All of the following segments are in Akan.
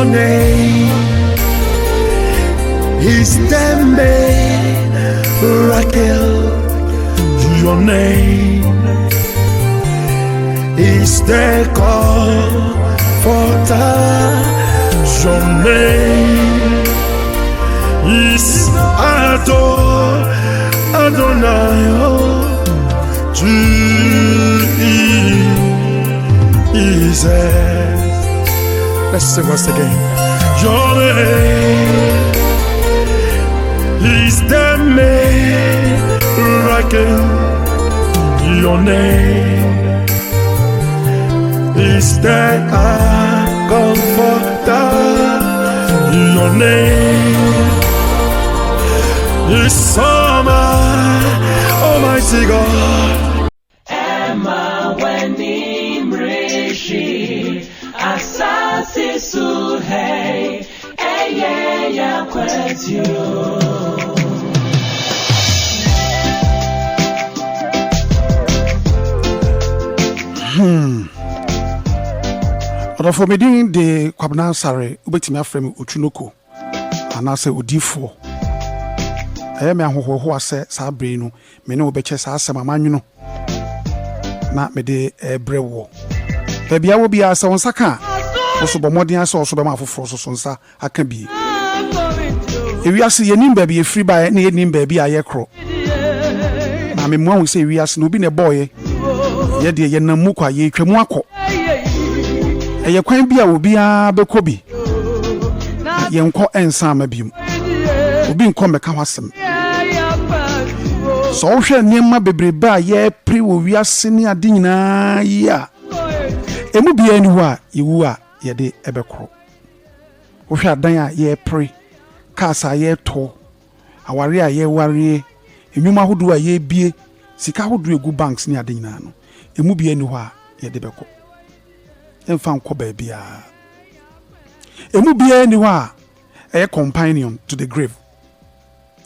your name is the miracle. Your name is the comforter. Your name is Adonai. Jesus. Let's sing once again. Your name is the miracle. Your name is the comforter. Your name is Almighty God. Emma when Imrishi Asasi Suhei Eya Kwetyu. For me, the Kwabna Sare, Ubetima frame Uchunoko, and I say Udifo. I am a who said Sabrino, Meno Beches Asama Manuno. Not me de Brewo. Baby, I will be as on Saka. Also, but more than I saw Sobama for Frosso, I can be. If you see a name baby, free by any name baby, I crow. I mean, one will say we are snooping a boy. Yet, the Yenamukwa ye Kremwako. Eye kwan bia obi a bekobi ye nko ensa ma bium obi nko meka hwasem so wo hwe niam bebrebe a ye pri wo wiase ne ade nyina ya emu bia ni ho a yewu a ye de ebekro wo hwe adan a ye pri kasa ye to aware a ye ware enwuma hodo a ye bie sika hodo egu banks ne ade nyina no emu bia ni ho a ye de beko Enfan ko baby a emu bia ni wa a companion to the grave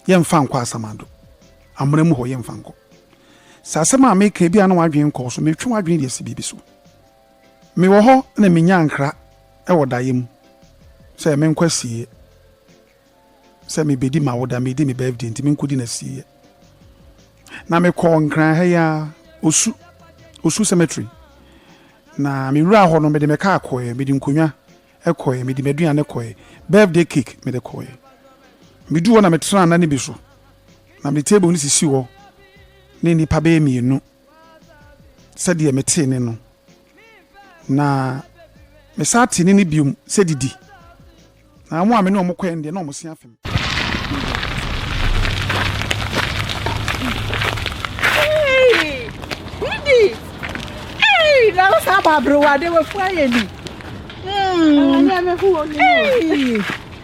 yemfan kwa asamado amremu ho yemfan ko sasema make bia na wadwen ko so metwe wadwen de sibibi so me wo ho na menya nkra e wodayem se me nkwasie se me bedi ma woda me di me birthday ntimi nkodi na sie na me ko nkra ha ya osu cemetery na mi wura ho no me de meka akoye me di nkonwa ekoye me di meduane koye birthday cake me de koye me du wona me tra na ne bi so na me table ni sisi wo ne ni pa be mi enu se de me te ne no na me sa te ni bium se didi na mo ame ne omo koye de na omo se afem na o sa ba bro wa de we fu aye ni anya me fu oni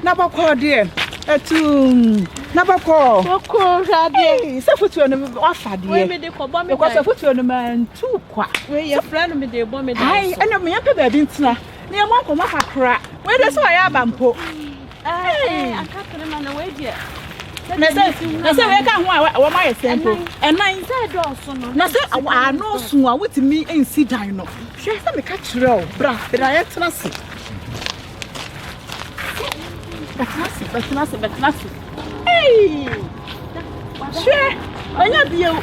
na ba ko de etu na ba ko ra de se futu no wa fa de we me de ko bo me ko se futu no man tu kwa we ye friend me de bo me de ai ena me yape ba bi ntina na ye mo ko ma kakra we de so ya ba mpo akapere ma na we de na se we ka ho a wo ma ye sempo enan se do so no na se ano so a wotimi ensi dan no hwe se me ka kire o bra ye tena se Betnasi. Hey! Share! Anya biyo.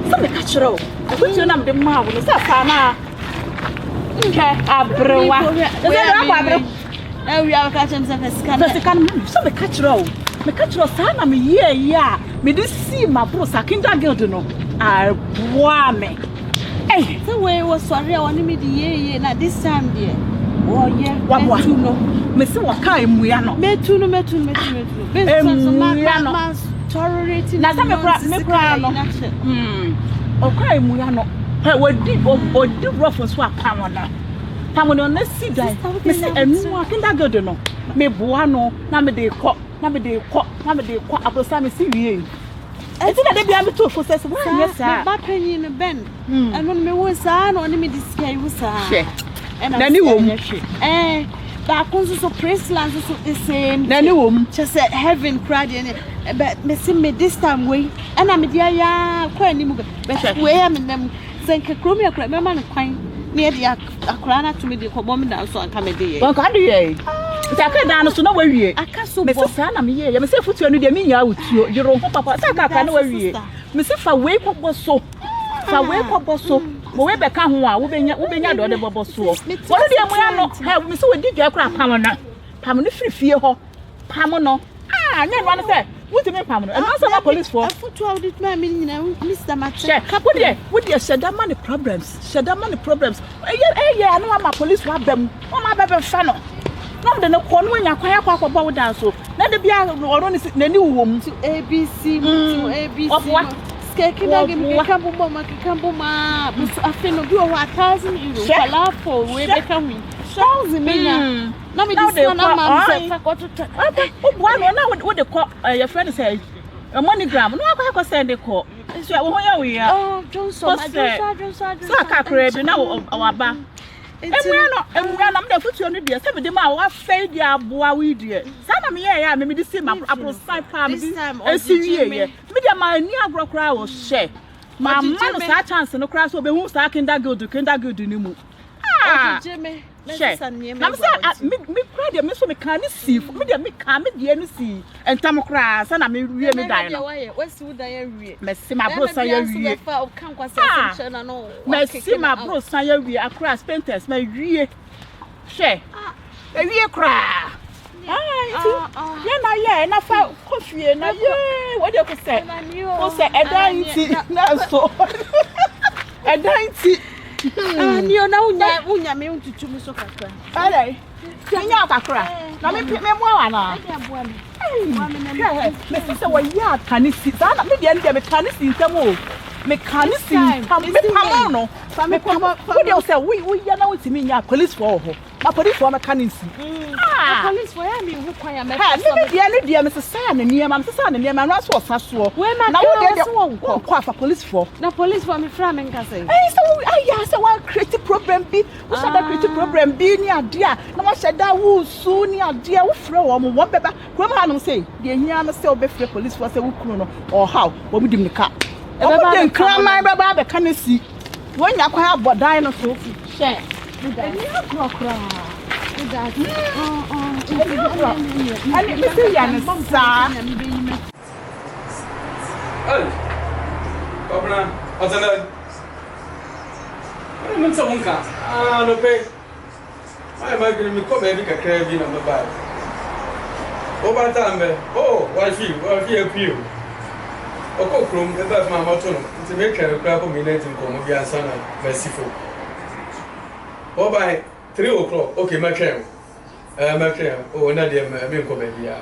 Some catch row. Put your name the marvel. Is that Sana? Okay, Abroa. We are catching some scan. Some catch row. Me catch row Sana me yeah. Me this see my bro Sakinda girl do no. I me. Hey! So we was sorry I want me the yeah na this time dear. Oh yeah. What no. Me see what kind muya no. Me too. Tolerating. Na me pra no. O kind muya no. Hey, we di rough so apam na. Tamono na si dai. Me say enu akinda godo no. Me boa no na me dey kọ abosa me si wie. Enti na de bia me to for say we yes sir. Ba panyin no ben. Eno me wo sa na oni me disika wu sa. Nani wo mu ba konso so praise land so the same nani wo mu just say heaven crowd and but me see me this time way and am dia ya kwa ni mu but we am them senke kromi akra me ma no kwan near the Akrana to me the Kobom down so I come a day. Well, can you? Saka dano so na wawie. Aka so me say na me ye. Me say futu anu de me nya wutuo. Yero ho papa. Saka ka na wawie. Me say fa we kwobɔ so. Fa we kwobɔ so. Mo we beka ho a wo benya de bɔbɔ so. Wo de mo ya no. Ha me say we di dwa kra pam na. Pam no frifie ho. Pam no. Ah, nya no say. Wuti me pam no. And answer my police for. Futu audit me nyina Mr. Matche. Wo de sheda money problems. Sheda money problems. Eh no ma police wa bam. Wo ma bebe fa no. No de no ko no nya kwan akwa bo dan so na de bia oro ni nani wo mu ABC to ABC skeki na ge mi kambo ma afi no bi o 1,000 euro kala for we be kan wi 1,000 menya na me dis na ma se fa ko to o bo no na wo de ko your friend say a MoneyGram no akwa send ko so wo ho ya we ya oh Johnson so akakre bi na wo aba Emwe na me de futu no de se me de ma wa fei de aboa we de sa na me ye ya me de see ma aprosan pa me esiwie ye me de ma ani agrokra wo hye ma no sa chance no kra so be hu sa kindergarten ni mu Jeme na me say me kra de me so me kan ni see me de me kan me de ni see entam kra sa na me wie me dan no wesi wo dan ya wie me see ma bro san ya wie kan kwasa se na no me see ma bro san ya wie akra painters me wie hye e wie kra ye na fa kofie na ye wo de ko se edan ti na so edan ti ni ona unya me untutu mi so kakra ale nya kakra na me mo wa na me se wa ya kanisi na me de me kanisi ntamo me kanisi ntamo me pamo no me pamo wo de say we ya na wutimi nya police for ho ma police for me kanisi police for ya me hu kwan ya me me de me se sa na niam am se sa na niam na so osaso na wo de ko afa police for na police for me fra me nka say so one creative problem bi we should that creative problem bi ni ade a na mo sheda wo su ni ade a wo frɛ wo mo beba ko ma no say de hia no say wo be frɛ police for say wo kunu no or how wo dim ni ka e beba de kraman beba be ka na si wo nya kwan abodan no so fu she ni akra ani me say ya no sa Obna, azana. Mun sa mun ka. No pe. Mai gele mi ko be bi kakra bi na me ba. O ba ta mbe. Oh, wa fi apio. O ko krom e ba ma moto no. Nti me kere kra ko mi na tin ko mo bi ansana basifo. O ba 3 o'clock. Okay, ma kere. Oh, na de me ko be bia.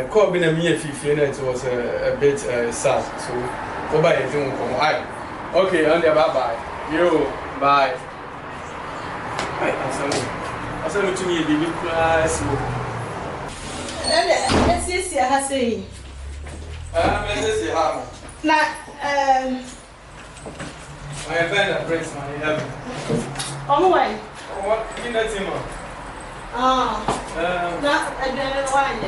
Call be na me fifi na it was a bit sad. So, o ba e tin ko mo ai. Okay, and bye. Yo, bye. Hey, I'm to me, baby, class. Let's see, I say. Now, I have been a prince, my 11. On the way. What? You know, Timo. Not a general wine.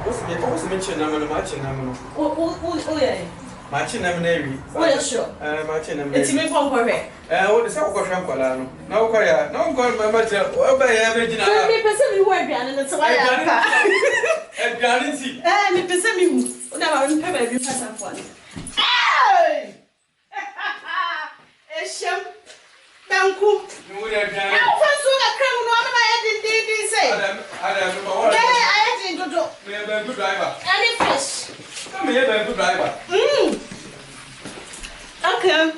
What's the mention? I'm a matching. Oh, yeah. Matching them navy. Well, sure. Matching them. It's me from Korea. What is our question? No, Korea. No, God, my matcher. Well, by average, I person you were behind, and that's why I guarantee. Me person you never pay you pass up one. Hey! Esham. Thank you. No, we are I'm from a crown. I didn't say. I didn't go. We have a good driver. Any fish. Come here, a good driver. Okay.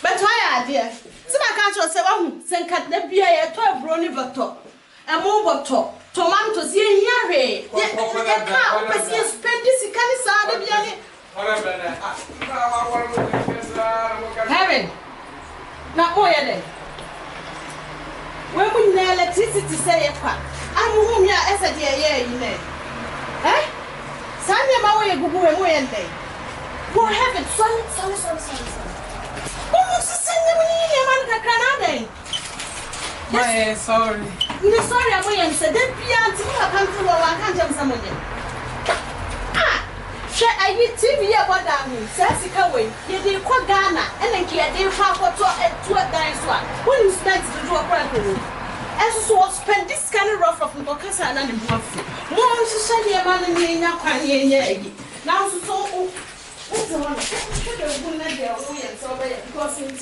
But why are dear? So I can't say, oh, send cat the beer a toy brownie bottle. A more bottle. Tomatoes, here. Spend this kind of Heaven. Now, boy, when we need electricity, say a quack. I'm whom you are as a dear, you know. Eh? Sunday, my way, go away and day. Go heaven, sorry. Oh, send them in Canada. Sorry. You're sorry, I'm going to say, then be until I come to I can't jump someone. Ah, shut I TV about that. SIKA way. You did quite Ghana and then get their papa to a dance one. When you spend to do a private. As so spend this kind of rough from Bocasa and the Buffy. More to send your man and me now. Now, so what's the one? Should have been at their way and so because in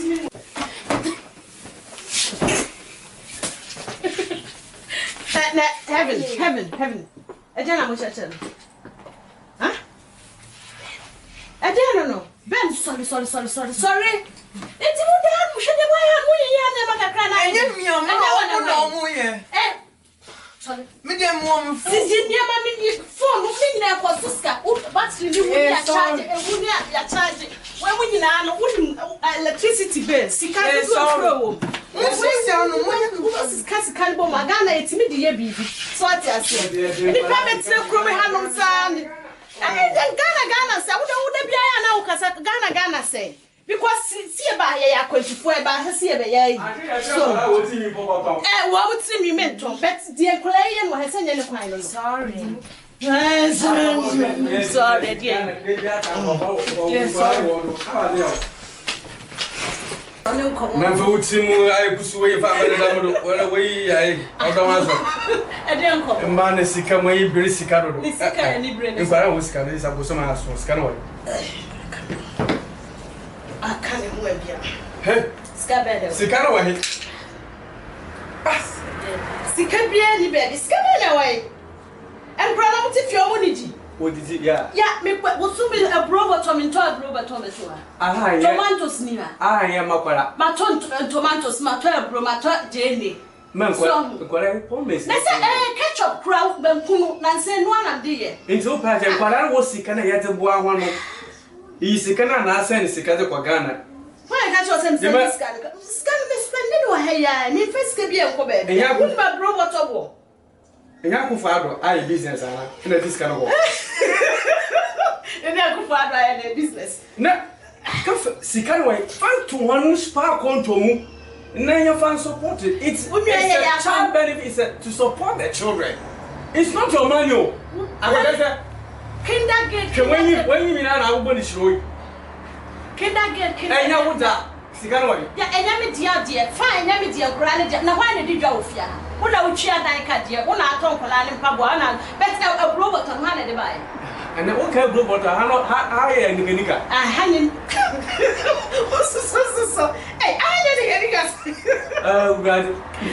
Heaven. I don't know what I tell you. Huh? I don't know. Ben, sorry. It's what that should have sorry. Medium woman, Senior mammy, phone, moving there for Siska, but you would charge and wouldn't charge it. When we wouldn't electricity bill, SIKA is so Calibo Magana, it's me, so I said, the permits no crummy hand on sand. And Ghana say, what would be Ghana say? Because see about ya kwefo e ba hase e be ya so what would see me meant to but the client was hase nyane kwan no sorry sorry dear na vo timu ai kusuwe fa me da mo wala we ai odawazo e de nko mba na SIKA mo yi bere SIKA do SIKA ni bere nkwara wo SIKA ni sabo so ma so SIKA no Akan e mo bia he SIKA bede SIKA no wa he SIKA bia ni bede SIKA bede wa e embrana mo ti fi o mo ni ji odidi ya me wo so me abroba to me so aha ya tomatoes ni na aha ya makwara ma tomatoes ma to abro ma to jene man kwara promise na say ketchup kura bankunu na say no na de ye into pa je kwara wo SIKA na ya te bo ahwa no yi SIKA na asend SIKA de kwa Ghana why catch us SIKA me spending no heya me first ke bia ko be wo ma bro what obo enya ku faado ai business ana na SIKA no go enya ku faado ai business na ka SIKA no find to one spa konto mu na enya fan support it it's a child benefit it's to support the children it's not your money o akadasa kindergarten when you mean na wo boni shiro kindergarten enya wuda SIKA no ya enya me dia fine enya me dia kura ne na hwan ne di dwa ofia una uchi adan ka dia una aton kola ne mpabo ana bet abroba ton hwan ne de bai and okay abroba ton ha ya nika hanin so hey anya nika God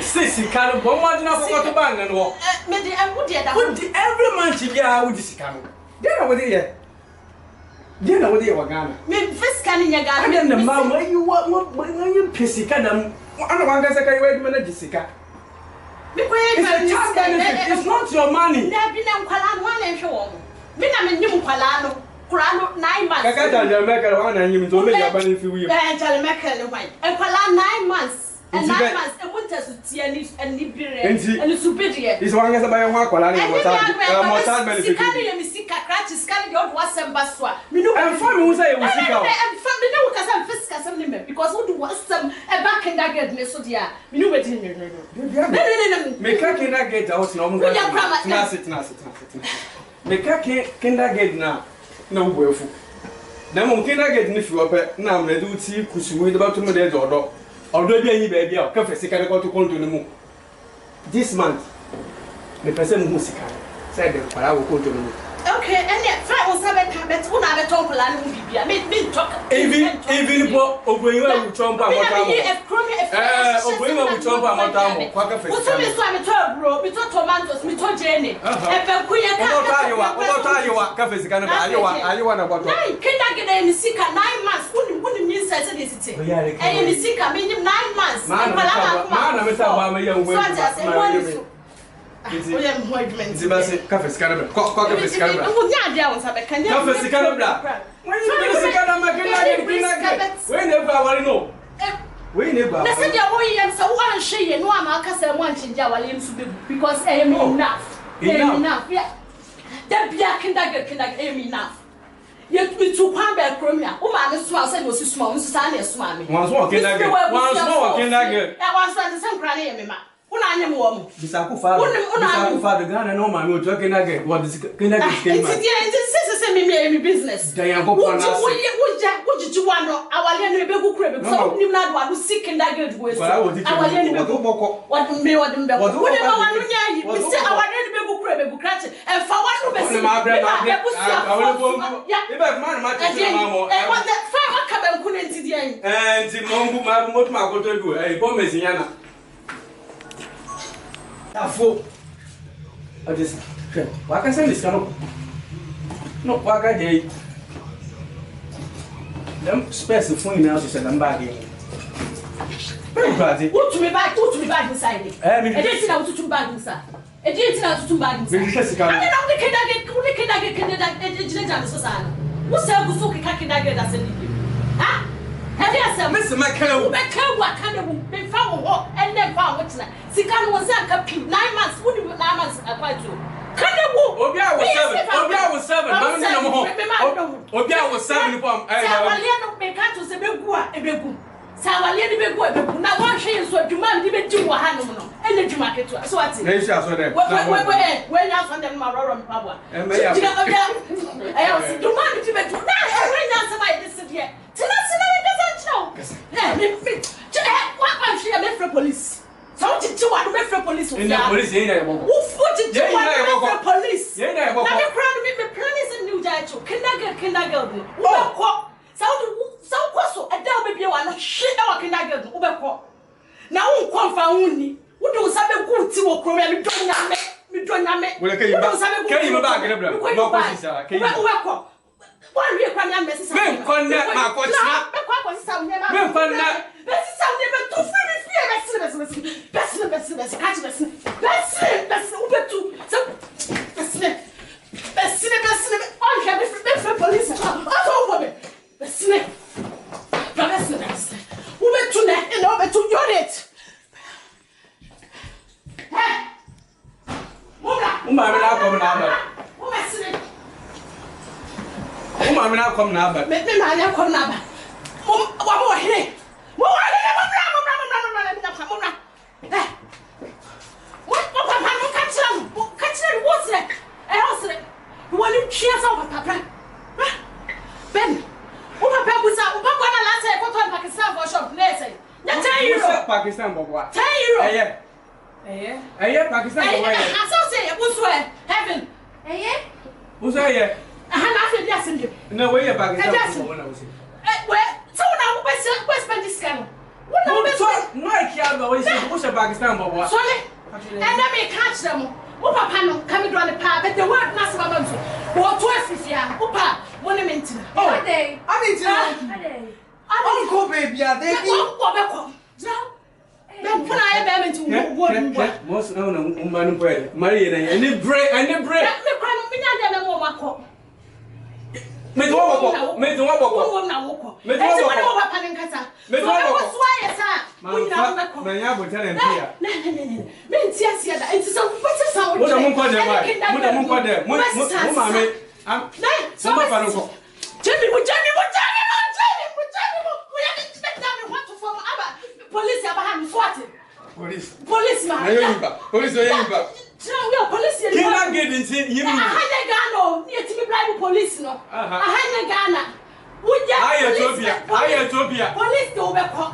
SIKA no bo mo dina ko to bang no me de awudi da every month bia awudi SIKA no dey na wodi ye wa Ghana me fiska ni nya Ghana and the mama you SIKA na ana wanga saka you manage SIKA it's not your money na bi na nkwala no na nhwe wo bi na me nyim nkwala no kura no 9 months kaka tanja meka wa na nyim to me ya bani fi wi tanja meka no why nkwala 9 months and 9 months e won't to tie ni bire and subidie is wanga sa bayan wa kwala ni mortal benefit SIKA ni mi SIKA crutches SIKA ni od wasemba so me no and for me who say we SIKA and for me no kasa fiska sam ni me because what do wasem e back in that get me so dia me no wedi no me ka kindergarten out na mo na sit me ka kindergarten na ubuefu na mo kindergarten ni fi ope na mo de uti kusuwe de bato mo de odo bi anyi ba bia ka fe SIKA ko to konto ni mu this month me pese mo SIKA say de para wo konto ni mu okay and yeah fa o sabe ka bet una be ton plan mu bibia me talk even bo ogoyiwa wu chompa amota mo ogoyiwa wu chompa amota mo kwa ka fe SIKA me so me to bro me to tomatoes me to jene e be kuye ka ototayiwa ka fe SIKA na ayiwa na boto kindergarten mi SIKA 9 months uni mi say say this thing mi SIKA me 9 months na meta ba me yan we Oye movement. Zibase ka fe SIKA na ko ka fe SIKA na Wo nya dia won sabe kan ka fe SIKA na bra we SIKA na makina we ne ba wari no we ne ba na se dia wo yem se wo an hye no ama aka se mo an chinja wale nsu be because I am enough yeah that bia kindergarten enough yet we to pan be kromia wo ma me so say no si suma wo sa na suma me once more kindergarten e once the same kra na yem ma una anyem wo mo bisaku fa Ghana no ma me o to kindergarten what is kindergarten scheme it's me business. Diana go for us. What did you want? Our Lenny Begu Crib, so you not want to seek in that good way. Our Lenny Begu, what me or them, whatever one we say our Lenny Begu Crib, Bucratch, and for one of us, and what that farmer come and couldn't see the end. And the Mongo Mamma go to do a bomb is Yana. Therefore, I just, what can I say this? No, what I did. Them special phone now to send them back in. Very bad. What to me back inside it. I didn't know to bag inside. I didn't know to bag inside. I don't think I get Susanna. What's up with Suki Kakinagger as a living? Ah? Have you said, Mr. McKenna, what kind of been found and then found what's that? Sikan was a 9 months, would you 9 months apart to? Obia was 7. Obia was 7 upon Sawaliano Pekato Sebegua, Ebegu. Sawaliani Begu. Now, one shame so you might even do a hand and the market. So what's it? When I found them Marron Power. And I also do want to be to every answer by this here. Tell us, what I'm sure I for police. So did you want to make for police? In the police, what did you want for police? Now you're crying to make police in New Jacho. Kindergarten. So also a devil baby one shit our kindergarten. Now, come for only. What do you say? Good to walk around. We don't have it. Can you back? Can you why are you crying? Mrs. Men connect my coach. Come now, but let me come now. One more here. What's that? I also want you cheers over Papa. Ben, what Papa was out? What last I got on Pakistan for shop? Let's say, Pakistan, what? Tell Pakistan. I saw say, who's where? Heaven. Who's there? No way about it. So now, where's Pakistan? What no, I can't always say, Pakistan, but what? Sorry, and let me catch them. Upa panel coming down the path, but the word Master Babanzo. What 12 years, Upa, 1 minute. Oh, day. I go, baby. They won't go back. Don't put I am into what most woman bread, Maria, and the bread, and the bread. Me do what? Police no. I Ghana. I Ethiopia. Police do be call.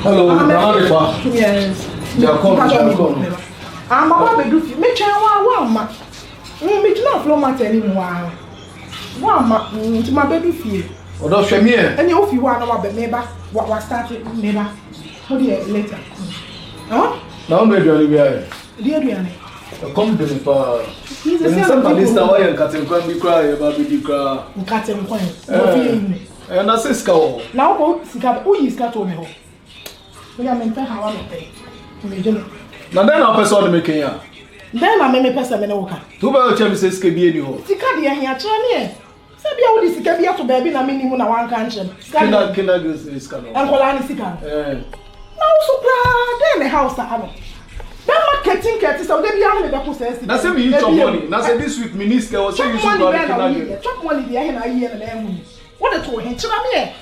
Hello, yes. I'm about to do me try me not flow matter anymore. One to my baby fear. Or don't show me. And you if you want to neighbor, what was started neighbor. How do you later? Huh? Now maybe Olivia. Dear Diane. Come to me. Somebody start and cut him can cry about the cry. Cut him point. And I say scowl. Now go SIKA who is got on me. We are meant to have one pay. Now then I'll pass on the making. Then I may pass a menoka. Too bad Chelsea SIKA be any home. SIKA dear here, Charlie. Sabi how this SIKA be to baby na minimum na one country. Kinda goes this kind of. And Colani SIKA. Now so proud then the house to have. That marketing cat is so they be on the process. Na say we eat your money. Na say this week minister was say you should go to Kinda. Chop money there na here na them. What the two him chira me?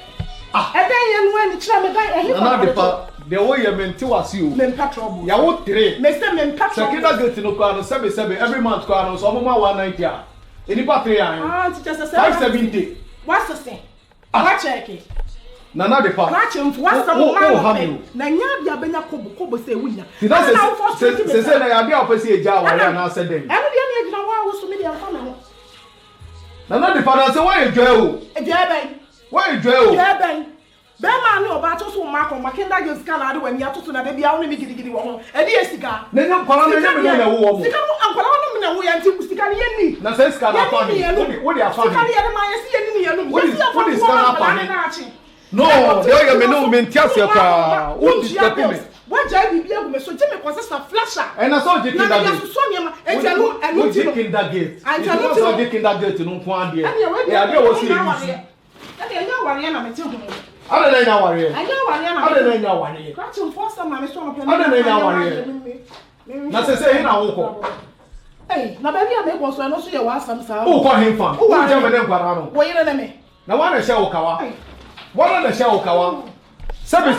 And then you when chira me guy and na de pa the way you meant to us you. Men patrol. Ya wo 3. Me say men patrol. Sekina get no kwa no 7 every month kwa no so mo 190. Enipa 3 an. Ah, teacher say 570. What's the thing? What check it? Nana de pa. Watch him for what's the man. Na nya bia benya kobo say wunya. Say na ya bia opese eja wa ya na say den. E no dia na ejina wa wo so me dia fa me ho. Nana de pa say why ejo o? Ejo ben. Why ejo o? Ejo ben. Be ma ni oba to so ma ko ma kenda ge sika na de wani atoto na de bia wo me gidigidi wo ho. E di sika. Na nya kwala na nya me na wo mo. Sika no ankwala no me na wo ya nti sika ni ye ni. Na say sika na fa ni. Wo di afa ni. Sika ni ye de ma ye si ye ni ye no. Wo di sika na fa ni. No, there you me no mentiase kwa. Wo di step me. What jai bibi agu me so je me consist flasher. And I saw Jikin that gate. So me ma ejalo enu ti. Jikin that gate. I tell you so Jikin that gate no po ande. Ya dey wo see you. Ade nya ware na me ti ho. Ade na nya ware. Anya ware na. Ade na nya ware. Ka ti force ma me so no pe. Ade na nya ware. Na say he na wo ko. Eh, na ba bia me go so no so ye wa asam sa. Wo ko hin fa. Wo je me den kwara no. Wo yire na me. Na wa na hye wo kawa. Wa na hye wo kawa. Sebi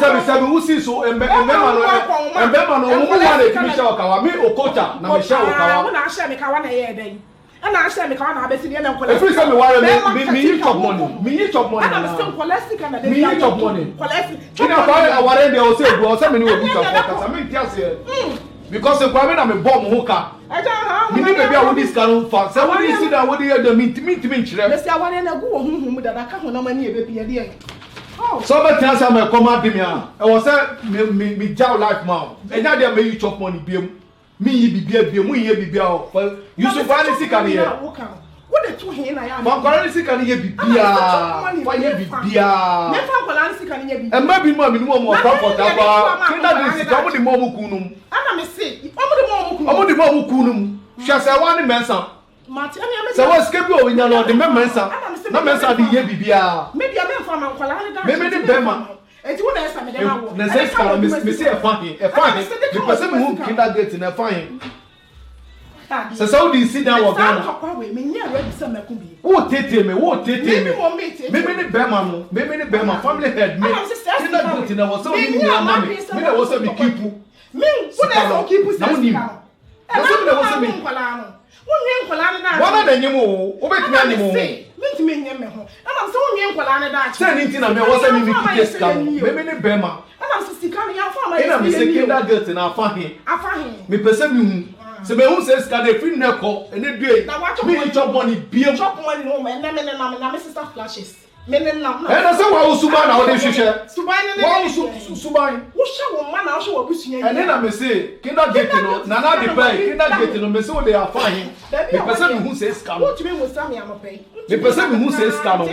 usi so embe ma no mo wa na kimi hye wo kawa. Me okota na me hye wo kawa. Wo na hye me kawa na ye den. Ana hye me kawa na abesi ne nkola. Every time me ware me you chop money. Me you chop money. Ana still collect na de. Me you chop money. Collect. Kina kwa aware de o say go o say me ni obi chop kasa me ntiase. Because kwa me na me bomb ho ka. Me ni baby a wo dis kan fa. Say wo dis sit down wo dey the meet nchire. Me say aware na go wo huhum dada ka ho na mani e be bia de. So but tell say me come out me a. E was say me jaw life man. Enya dey me you chop money biem. Me yi bibia biem, mu yi bibia o. You so find sika ne here. What the two hin na ya. Ma kwara sika ne ye bibia. Fa ye bibia. Me fa kwara sika ne ye bibia. E ma bi mu a me mu mo comfortable. Kinda dey sika mo di mo mu kunum. Ana me say, omo di mo mu kunum. Omo di mo mu kunum. Hwa say wa ne mensa. Mati ani me. Say wa sika bi o nya no de mensa. Na mensa di ye bibia. Me bia me fa ma kwara ne da. Me di bema. Eti wo na esa me de ma wo. Na say sika me say e fa hin. The person who kinda get na fa hin. So so di sit down wa Ghana. Me nya ready say me ku bi. Wo tete me. Me ni bema no. Me ni bema family head me. Kinda get na wo so ni ni ama me. Me na wo so me keep. Me wo na so keep say. Na wo ni. Na so me na wo so me. Wonye nkola ne da. Wana na nyimo o. Obetumi anyimo. Mentimi nyem me ho. Ana so wonye nkola ne da. Say ni na me wo so me kike ska. Me ni bema. Ana so sika ne ya fa ma. Ina me say kinda get na afa hin. Afa hin. Me pese me hu. Se me hu say ska dey free neko ene due. Me chop money biem. Chop money no me na me sister flashes. Me ne nam na. Na say wa usuba na wo dey hwehwe. Suban ne. Wa usuban. Wo hwe wo ma na wo hwe wo busua. Ene na me say kinda get no na na dey pay. Kinda get no me say wo dey afa hin. Me pese me hu say ska no. Wo tumi wo sam ya mo pay. Me pese me hu say ska no.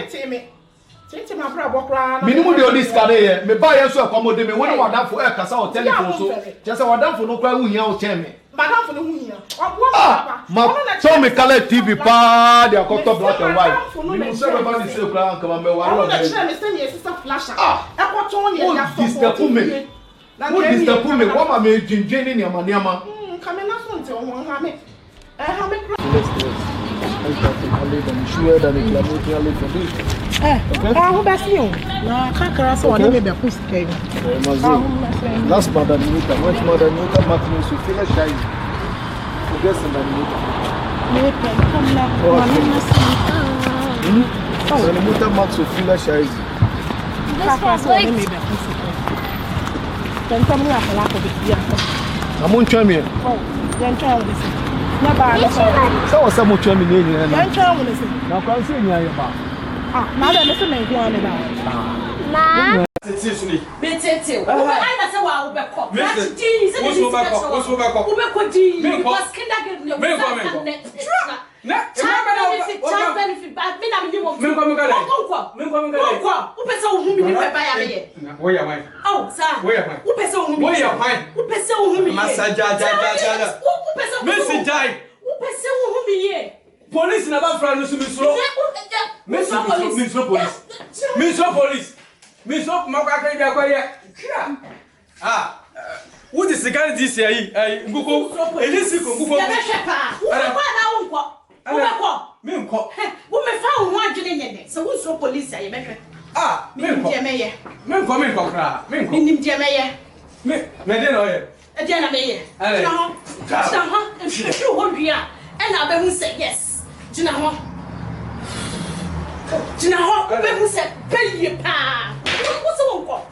Tete ma bra bokra na. Minimum de odi ska dey here. Me ba ye so akomode me woni wadafo e kasa o telephone so. Just wadafo no kwa hu hia o chen me. Madam for no hia. Obo ma so me kala TV pa de akoto black and white. Me say ba ni say kra nka ma me wa ro. Na chere me say me sister flasher. Ekoto ne ya so. Disturb me. Wo disturb me. Wo ma me dwindwen ni niama. Kame na so nte wo ha me. Ha me kra. How about you? No, can't so I maybe a pussy cave. Last more than you can, much more than you can, Martin, so feel a shy. Guess in the so the motor max will feel a shy. Then come here for lack of it. I won't try me. Oh, then try this. So what's up with me? Then try this. Now, I'm saying, now let me see me go on it now. Seriously. Betete. I say wa ubeko. That tea is What's ubeko tea. Because kindergarten no. Na. Child benefit. But me na me mo. Me ko. Upese ohun mi ni pe ba ya me ye. Where your wife? Oh, sir. Where your wife? Upese ohun mi. Where your wife? Upese ohun mi. Masaja. Messi die. Upese ohun mi ye. Police never friend no sumisro. Miss Mogyabi akwaye. Ah. What is the guy this here? Nguko. Elisi ko nguko. Ya be hwepa. Wo kwa na wo nko. Wo be ko. Me nko. Wo me fa wo adwene nyene. So who's so police? I bet. Ah, men come here. Men come cry. Men come. In Jamaica. Men didn't know it. A gentleman. And she won't be out. And I will say yes. Jinaho. I will say, pay your pa. What's the one?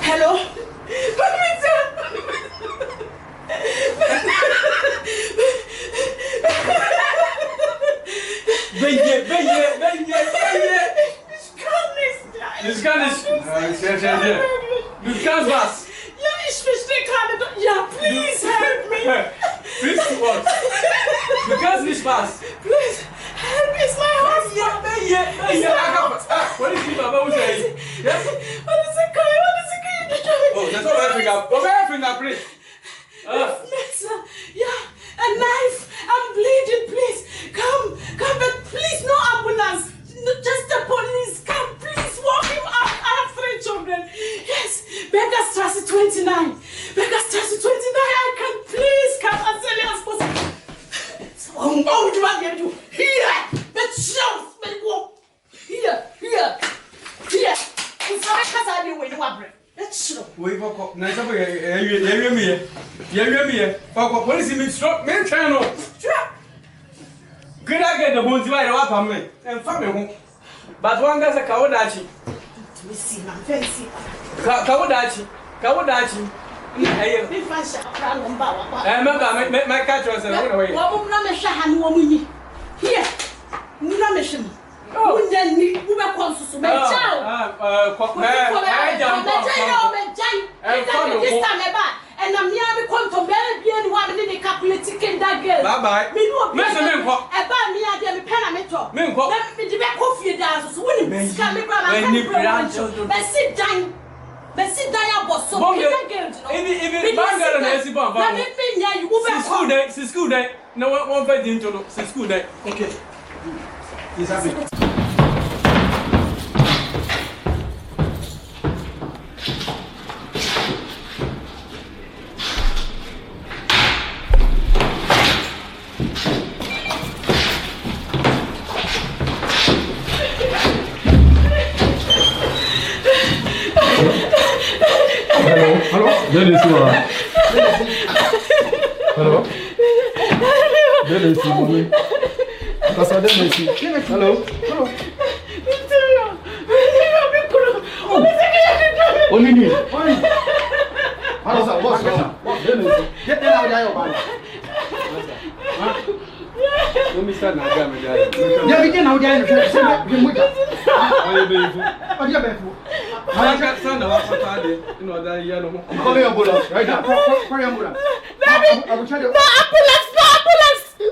Hello? Yeah, please help me. Please what? Because this bus. Please help me. It's my husband. What is he about saying? Yes? What is it going? Oh, that's all I think up. Oh, I please. Yeah, a knife. I'm bleeding. Please come, but please no ambulance. Just the police. Come, please walk him up. I have 3 children. Yes, Beggar's 29. Beggar's 29. I can please come as early as possible. Oh, you want to do here? Let's show. Let's walk here. It's not because I didn't wait. Let's show. Wait for nice up here. What is he stop? Man, channel. Good, I get the bones right up on me and family. But one guy's a Kawadachi. We see my fancy. Kawadachi. If I shall crown I remember my catch was away. What woman a shahan woman here? No mission. Oh, then we were conscious of my child. This time about. And I'm near come to bury and one minute calculating that girl. Bye bye. Me no about me I did a parameter. Let me the coffee dance. So when you can make grandchildren. But sit down. Was so girl. Even Bangor and Nancy Bomb. Let me near you go back. School day. No one fed into school day. Okay. He's happy. Hello? Dennis, you are. Hello? Dennis, mommy. Pastor Dennis. Hello? Only what's wrong? Dennis. Get that out of your body. Let me start now. Yeah, we can now. I got son of a you know that you know. Call your ambulance right now. Call your ambulance. I will tell you. No ambulance. You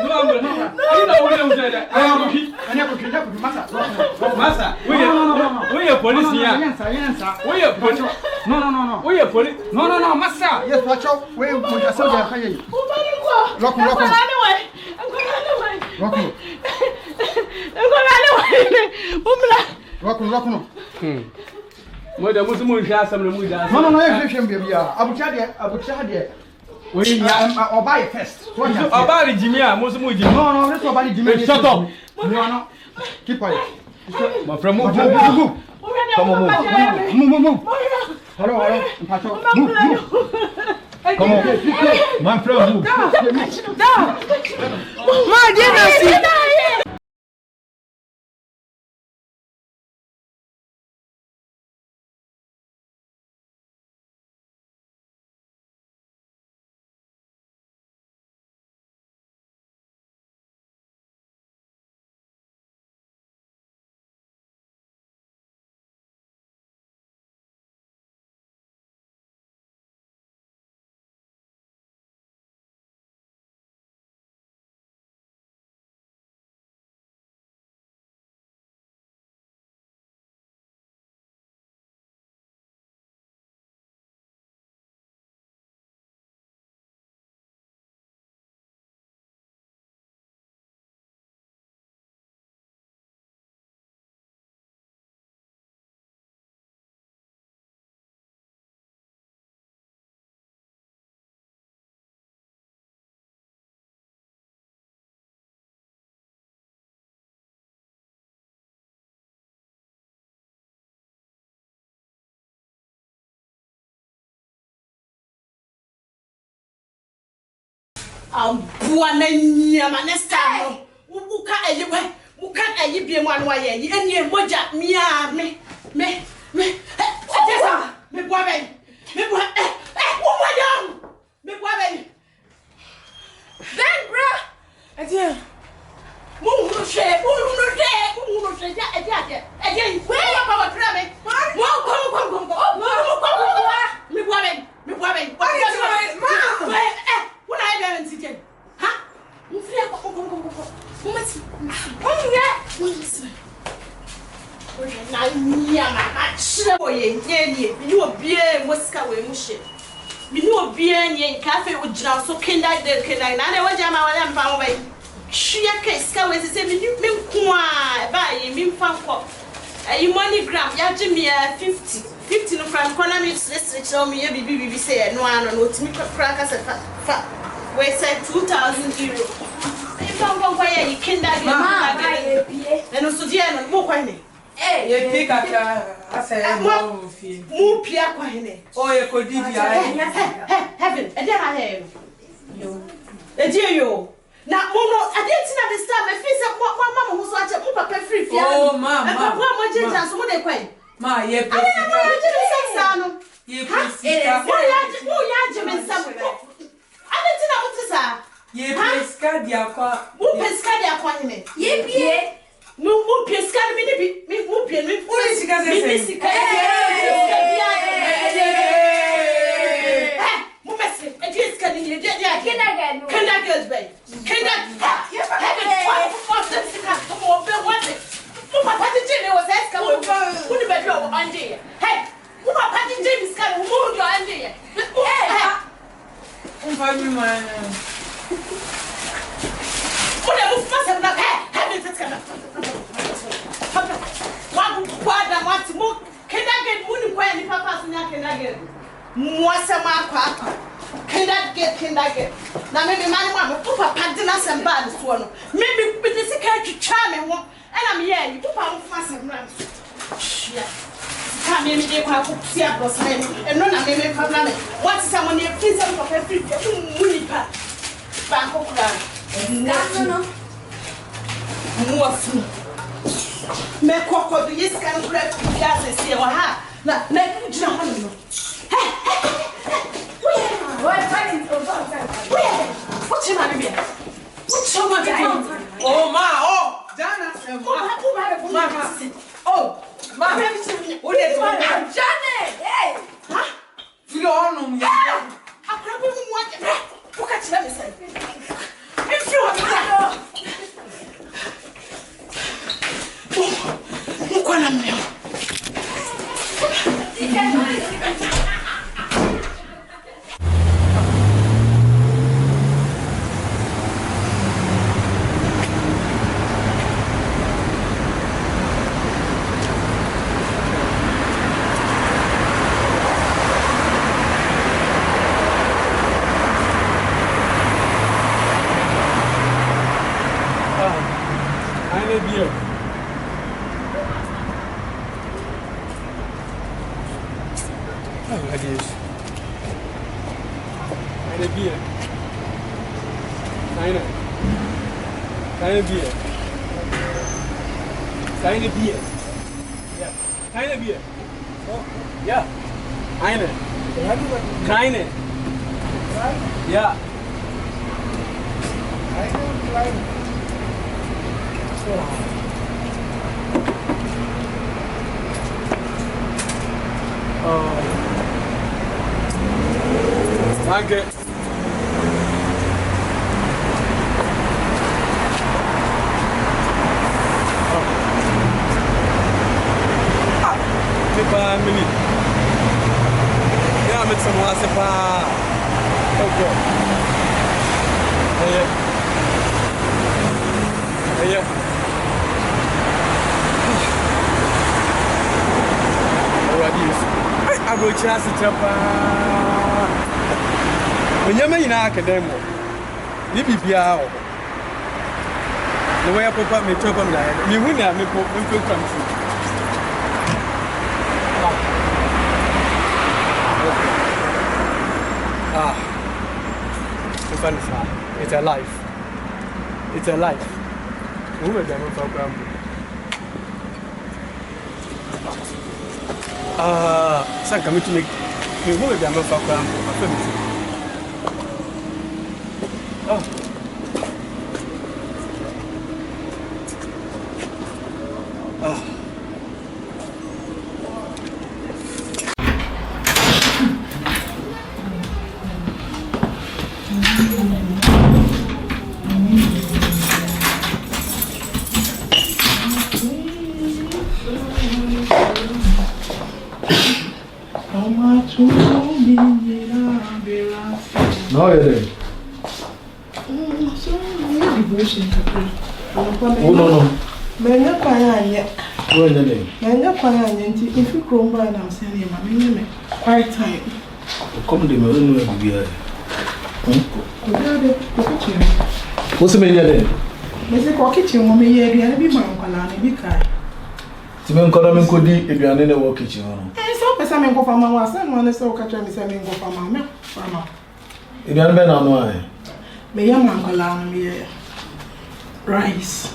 know what I'm saying? I am okay. Master. We are police here. We are police. No. We are police. No, master. Yes, watch out. We are just here. Lock him. Rock him. Mother Muslim has some mood. No, you shouldn't be here. I will tell you. We are buy first. About Jimmy, Muslim. No, that's about Jimmy. Shut up. No. Keep quiet. My friend, move. Come on, move. Hello. Move. Come on. My friend, move. My dear, Buananya, Manesta. Who can't anywhere? Who can't I be one way? And you, Moja, me. Me, Mogyabi. Then, bruh. Adieu. Who share? Again, where about Grammy? Come. Me, what I haven't seen. Huh? You are beer, Moscow, Mushi. We know beer and cafe with John, so can I never jam our lamp away. She a case, go as if you mean buy me fan. A money gram, Yajimia 50 no from economics, let's show me a baby say, no one on what me crackers at fat. We said 2,000 euros. If I'm going to you can die, and also, Diana, more quite. Eh, you pick up I said, move Pia Quine. Oh, you could do Heaven, and then I have you. A dear you. Now, I didn't understand my face of what my mama was watching. Papa free. Oh, Mamma, what my gentlemen, so they quite. Ma, yeah, I didn't know. You now maybe my mama put a pantinas and bad one. Maybe with the SIKA charming one, and I'm here. You put on fast and run. Can't maybe they can see a boss and run a maybe problem. What is someone near Prince of every Munipa? Bangkok. No. More food. Make cocoa the yes can grab the others here or ha. Let me jump. What's your money? What's your money? oh, Ma, oh, Dana, oh, Ma, what is it? Johnny, hey, huh? You don't know me. I probably want to look at them. If you Danke. Mini. Yeah, mit some wasepa. Okay. Yeah. Abrokyiire chapa. Onyama ina akademo. Ni bibia o. The way papa me chop am like. Me hu na me ko come through. Ah. It's fun. It's a life. It's a life. Who will be for grandpa? Some coming to make me who will be for grandpa. Oh. No, you're there. Oh, no. Menya kwanya Go in the name. Menya kwanya nti if you come by now say me ma me quite time. Come to me, no be here. What's the meaning then? Me say ko kitchen wo me ye aduane bi ma nkwala na bi kai. Ti me nkoda me nkodi aduane na wo kitchen no. So pesa me nkofa ma wa say no na say o ka twa me say me nkofa ma me fama. Aduane be na no ai. Me ya ma nkwala na me ye rice.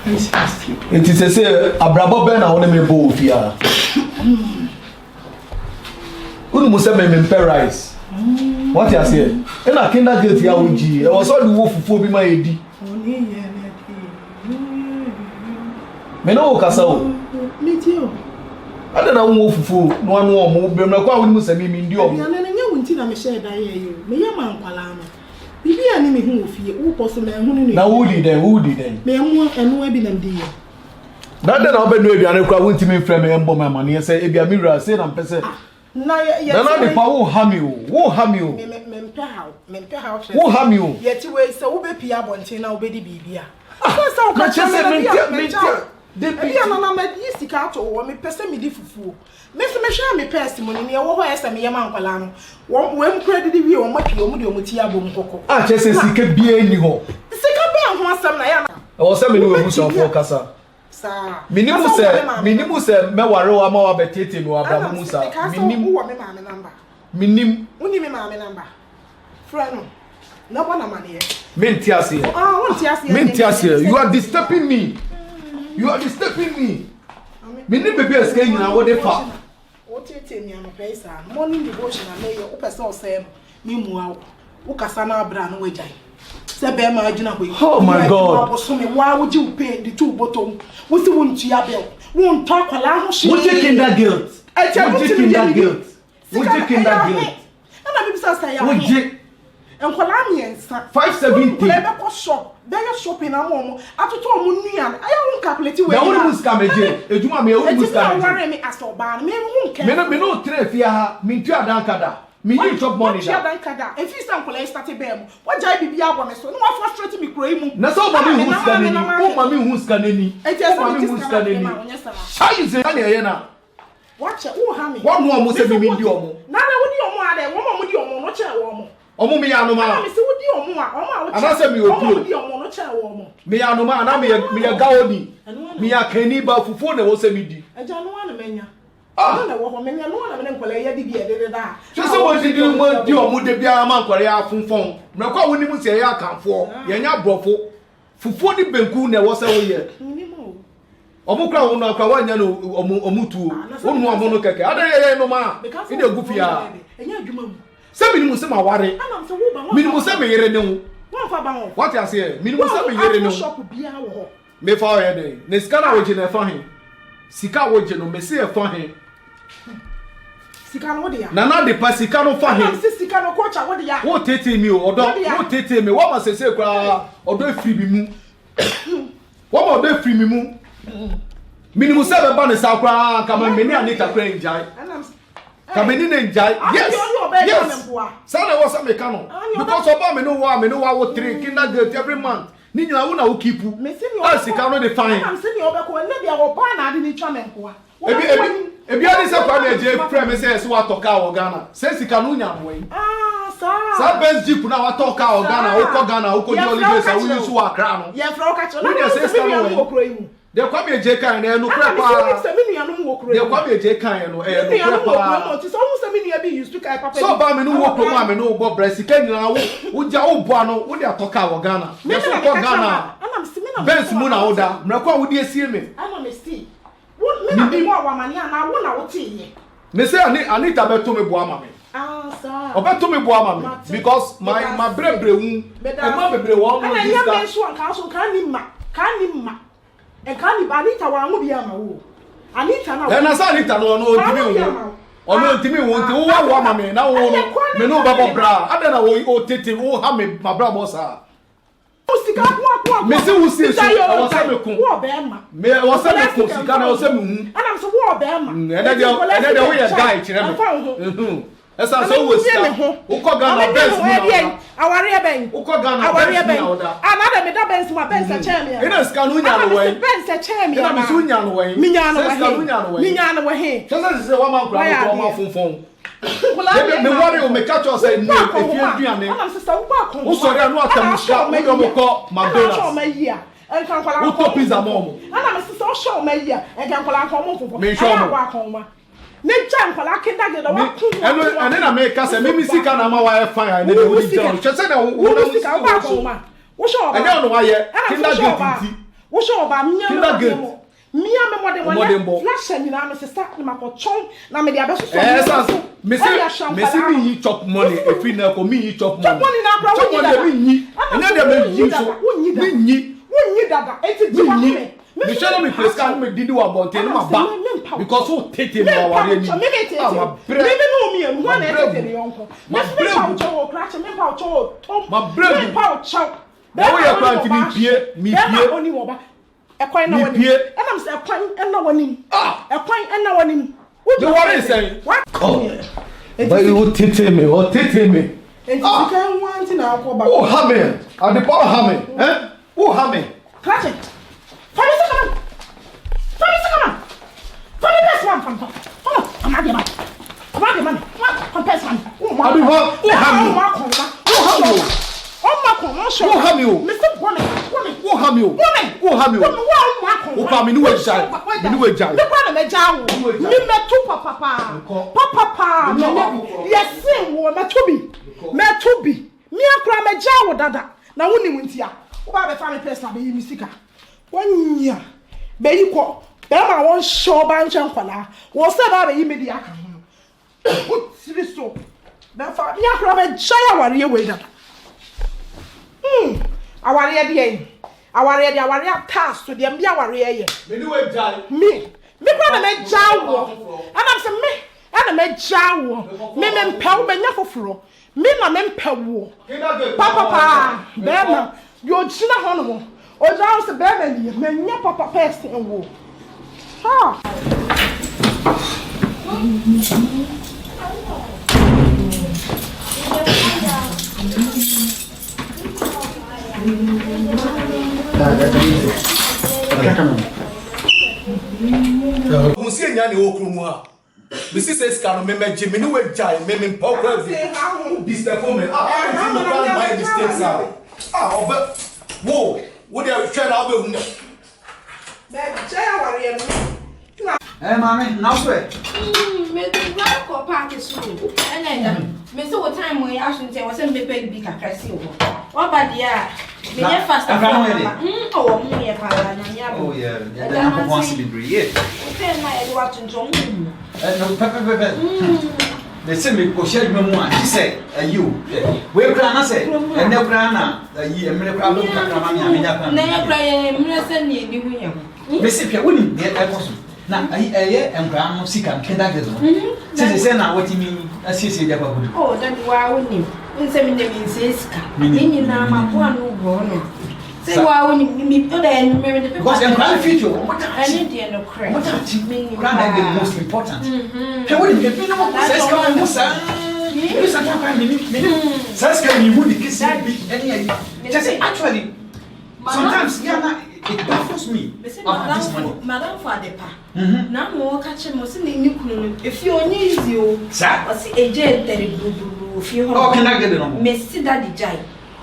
It is say abrabo be na wona me bo ofia. Unu mo say me rice. What you say? Na kindergarten ya wuji. E was all the wo fufuo bi ma edi. Me no kasa o. Me ti o. Ada na wo fufuo no anu o mo be me kwa woni mo say me ndi o. Ya na nya wunti na me share da ye yo. Me ya ma nkwala no. Bibi ani me hu ofie. Wo poso me hu ni. Na wo di den. Me mu enu abi na ndi ye. Na da na obe no aduane kwa wonti me frɛ me embo ma mane say ebia me wura say na mpese. Na ye na de pa wo ha mi o. Me mpe ha. Wo ha mi o. Ye ti we say wo be pia bonten na wo be di bibia. So ka chese me de bia na me di sika to wo me pese me di fufuo. Me se me hwa me pese mo ni wo ho ese me yema nkwala no. Wo em kura di wi wo mapie wo mu de wo ti abom kokko. Chese sika bia ni ho. Sika be ho asem na ya na. O se me ni wo buso fo kasa. Sa. Minimu se me ware wa ma wa betete mi wa bra mu sa. Minimu wo me ma me number. Minim. Uni me ma me number. Friend. No bona mane. Menti ase. Menti ase. You are disturbing me. Minim bebe eske nyina wo de fa. O tete mi am pesa. Morning devotion na me o pesa o se me mu awo. Wo kasa na abra no wajai. Se be ma adwuna ho. Oh my God. Wo so me wa wo ji pay the two bottom. Wo si won tua bel. Won to akwala ho hye. Wo taking that guilt. Wo taking that guilt. Ana bi bisa sa ya. Wo je enkwala mi ensa 570. Lebe ko shop. Be ya shopping na mo. Atoto mo nuan. Aya won calculate we. Na won muska meje. Ejuma me won muska meje. Na ware me asoba. Me won ke. Me no tre fia ha. Me ntu adan kada. Me you chop money da. Adan kada. E fi san kwala start be mo. Wa jai bibia abo me so. No wa frustrate me kro mu. Na so mami hu ska neni. O mami hu ska neni. Mami hu ska neni. How you say na ye na? Watch who ha me. Won no mo se me ndi omo. Na wo di omo ade. Wo mo di omo no che wo mo. Omo me ya no ma. Na me se wo di omo a. Omo a wo che. Ana se me opuo. Omo di omo no che wo mo. Me ya no ma na me ya gaoni. Me ya kani ba fufuo na wo se me di. Eja no wa na menya. Na wo ho menya no na me nkwala ya di bi ede da. Se wo di mo di omo de bia ma nkwara ya funfon. Me kwa woni mu se ya kanfo. Ye nya brofo. Fufuo di benku na wo se wo ye. Omo kra wo no akwa wanya no omo tuo. Wonu omo no keke. Ade ye no ma. Ide gufia. Enya adwuma mu. Se minimu se ma ware. Minimu se me yere ne ho. Won fa ba ho. What you say? Minimu se me yere ne ho. Shop bia wo ho. Me fa ye dey. Ne sika na wo je na fa he. Sika wo je no me se e fa he. Sika no de ya. Na de pa sika no fa he. Na se sika no ko cha wo de ya. Wo tete mi o odo. Wo tete mi. Wo ma se kra odo efiri bi mu. Wo ma odo efiri mi mu. Minimu se be ba ne sa kra ka ma me ni anita kra njai. Kameni ne njai. Yes. Sana wo sa meka no. Because oba me no wa wo 3 kindergarten every month. Ni nyina wo na wo keep. Sika no dey fine. Am se ni obeko na dia wo ba na ade ni twa me nkoa. Ebi ani se kwa me je frame me se wa toka wo Ghana. Se sika no nya mo yi. Sa best jeep na wa toka wo Ghana, wo ko Ghana, wo ko jolly base, wo use wa Accra no. Ye fra o ka cho. Na se sika no wo de kwa me je kan na no kra pa. De kwa me je kan no no kra pa. Ti so hu se me ni be used to kai papa. So ba me no wo promo me no bo breast can na wo ja wo bo ano wo de atoka wo Ghana. Me so ko Ghana. Benz mu na wo da. Mrako wo de asie me. I'm on still. Wo me na be mo wa mani na wo na wo tie ye. Me say Anita beto me bo ama me. Ah sir. Obeto me bo ama me because my brebrewun e ma bebre wo no this that. And so kan ni ma. And kan ni ba Anita wa ngo bi ama wo. Anita na. Na sa Anita no ntimi wo. Ono ntimi wo nti wo wa ama me na wo no me no babo bra. Ada na wo tete wo ha me ma bra bo sa. Sika kwa. Me se wo se so wo se me kun. Wo be ma. Me wo se me kun sika na wo se me hu. Ana so wo be ma. Na de wo ye guy kire me. Esa so wo sika. Wo ko Ghana best mu. Aware ben. Wo ko Ghana best mu oda. Ana me da ben ma ben se chemi. Ina sika no nya no we. Ben se chemi. Ina me so nya no we. Mi nya no we. Sika no nya no we. Mi nya no we he. Se wa man kura ko ma fonfon. Me worry o me catch us say no if you aduane. Ana se sa wo ba kon. Wo sori anu atamusha wo do mo ko McDonald's. En kan kwala ko pizza mom. Ana me se so show me here. En kan kwala kon mo fofo. Me show mo. Wa kon ma. Ne jam kwala kenda ge do wa kun. Eno na me ka say me sika na ma wa fine and dey wo jam. Che say na wo na sika wa kon ma. Wo show ba. Eno no wa ye. Kenda get nti. Wo show ba mi nya. Mia me modern flash ni na me se start na ko chon na me dia be so so me se me yi chop money e fi na ko me yi chop money na bra wo dada enya dia me yi so me yi dada enti di wa me me shall me place kan me didi wa bonte no ma ba because who tete me wa ware ni me no mi em ho na tete ni yonko me pa cho crash me pa cho tom me pa cho be wo ya plant mi pie oni wo ba ekwan na wani enam se ekwan na wani ekwan na wani the worry say what but you tete me enti kan want na akọ ba oh ha me and the power ha me oh ha me catch it for me best one come on come on compare man oh ha me Who have you? Mr. Bonnet. Who have you? Who have you? Who have you? Yes, Metubi. Me akra me jawo dada. Na woni muntia. Wo ba be family person be yi sika. Wonya. Be yi ko. Be ma won show ba nchen kwala. Wo se ba be yi media kan. Siriso. Be fa me akra me jaya ware we dada. Aware de task to dem bia ware ye. Me ni we jai. Me kwa me jawo. Anam se me ana me jawo. Me mpɛw benya foforo. Me na me mpɛwo. Papa bema yo gina ho no. O jawo se bema ni me nya papa person wo. Ha. Musi nya ne okru mu ha. Misi se ska no memeje me ni we jai me mpokra bi. This the for me. My mistakes are. Oba. Wo dey try na oba hu ne. Be jai ware no. Mami, now swear. Me do black or park so. Me so what time we action say was me pay big kakasi wo. What bad dia? Me dey fast and oh mo ye pa na oh yeah. That wants to be breed. Tell my do what ntom. No pepper. They say me go share me one. She said, you. We cry na say. And no cry na. You me cry look at mama me ya. Na cry me say ni bi hu ya. Me say pia woni dey e na nkra no sika kenda gezo se na what me asisi dia babudu oh that wa woni nse me dem sika ni na ma po anu go no se wa woni mi to da en me de because nkra future I need the no crack what are the most important he woni me bi no se ska mo sa you say kwa me se ska mi mu di kisi bi any ayi just actually sometimes it baffles me. Madam for the pa. Na mo catch mo se ni kunu if you only easy o. Sir. O se eje terrible if you oh can I get it no? Me see that the jai.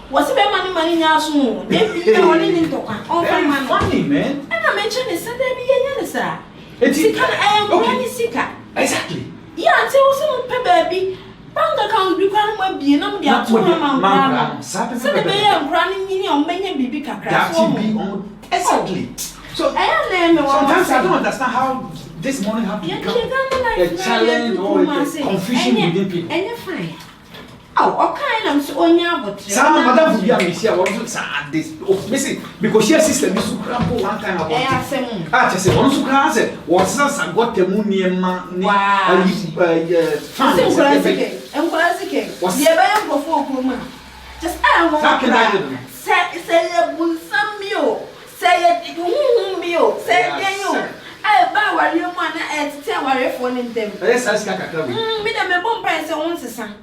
Was be money nya so. Dey money ni ntokwa. On fa man. Funny man. And I mention the Sunday be nya ne sir. Sika money sika. Exactly. Yeah, tell some pebe Debbie. Bank account be crying my being on the amount. So the bay and running on many baby cacras. Exactly. So sometimes I don't understand how this morning have become a challenge or a confusion within people. And you're fine. Oh, kind of so on your some madam will be a missile also sad this. Oh, missing because she sister Miss Crampo one time about it. I just say, also class was us got the moon near fancy was the abandon before woman. Just I want say some meal. Say it, meal. Say it, I buy you want to tell where you're phoning them. Yes, I SIKA. Me, I'm a bomb price on son.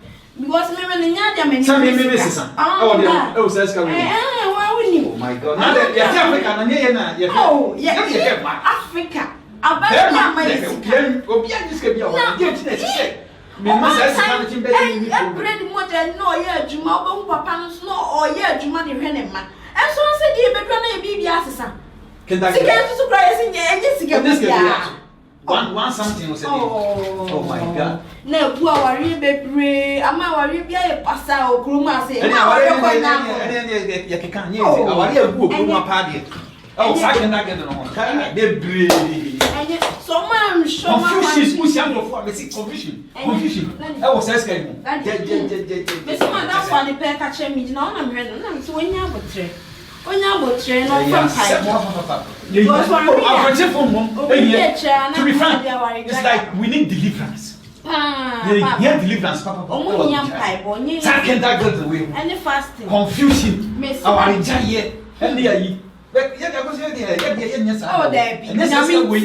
Because me when the Yadiam some misses. Oh, SIKA. Oh my God. Now that you're African, oh, yeah, Africa. I'll buy my this can be a bread motor, no, yeah, Juma, Papa, no, or yeah, Juma, the Renema. And so I said, you better be assassin. Can that surprise one something was oh my God. No, poor worry, baby. I'm a worry, be a passa or Gruma say, and I can't use it. I will party. Oh, second, I get it on. They so, man, show confusion. I was asking. This one, that's why the pair catch me. No, I'm ready. So, when you're with when you're train on to be frank, it's like we need deliverance. Yeah, deliverance, Papa. Second, that goes away. And the fasting. Confusion. Our entire and the oh, there be. And this is the way.